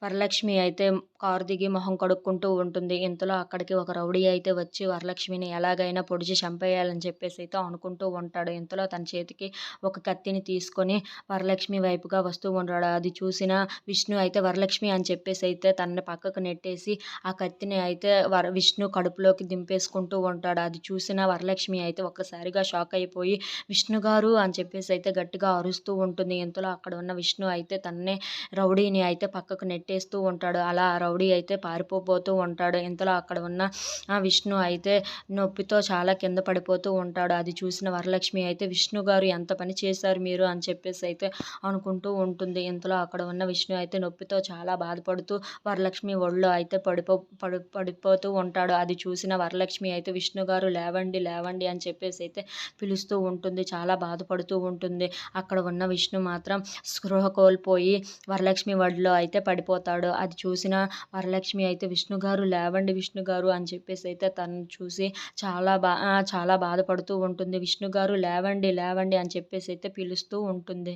వరలక్ష్మి అయితే కారు దిగి మొహం కడుక్కుంటూ ఉంటుంది. ఇంతలో అక్కడికి ఒక రౌడీ అయితే వచ్చి వరలక్ష్మిని ఎలాగైనా పొడిచి చంపేయాలని చెప్పేసైతే అనుకుంటూ ఉంటాడు. ఇంతలో తన చేతికి ఒక కత్తిని తీసుకొని వరలక్ష్మి వైపుగా వస్తూ ఉంటాడు. అది చూసిన విష్ణు అయితే వరలక్ష్మి అని చెప్పేసైతే తనని పక్కకు నెట్టేసి ఆ కత్తిని అయితే విష్ణు కడుపులోకి దింపేసుకుంటూ ఉంటాడు. అది చూసిన వరలక్ష్మి అయితే ఒక్కసారిగా షాక్ అయిపోయి విష్ణు గారు అని చెప్పేసైతే గట్టిగా అరుస్తూ ఉంటుంది. ఇంతలో అక్కడ ఉన్న విష్ణు అయితే తన్నే రౌడీని అయితే పక్కకు నెట్టేస్తూ ఉంటాడు. అలా ఆ రౌడీ అయితే పారిపోబోతూ ఉంటాడు. ఇంతలో అక్కడ ఉన్న విష్ణు అయితే నొప్పితో చాలా కింద పడిపోతూ ఉంటాడు. అది చూసిన వరలక్ష్మి అయితే విష్ణు గారు ఎంత పని చేశారు మీరు అని చెప్పేసి అయితే అనుకుంటూ ఉంటుంది. ఇంతలో అక్కడ ఉన్న విష్ణు అయితే నొప్పితో చాలా బాధపడుతూ వరలక్ష్మి ఒళ్ళో అయితే పడిపోతూ ఉంటాడు. అది చూసిన వరలక్ష్మి అయితే విష్ణు గారు లేవండి లేవండి అని చెప్పేసి అయితే పిలుస్తూ ఉంటుంది. చాలా బాధపడుతూ ఉంటుంది. అక్కడ ఉన్న విష్ణు మాత్రం స్పృహ కోల్పోయి వరలక్ష్మి ఒడిలో అయితే పడిపోతాడు. అది చూసిన వరలక్ష్మి అయితే విష్ణు గారు లేవండి విష్ణు గారు అని చెప్పేసి అయితే తనను చూసి చాలా బాధపడుతూ ఉంటుంది. విష్ణు గారు లేవండి లేవండి అని చెప్పేసి అయితే పిలుస్తూ ఉంటుంది.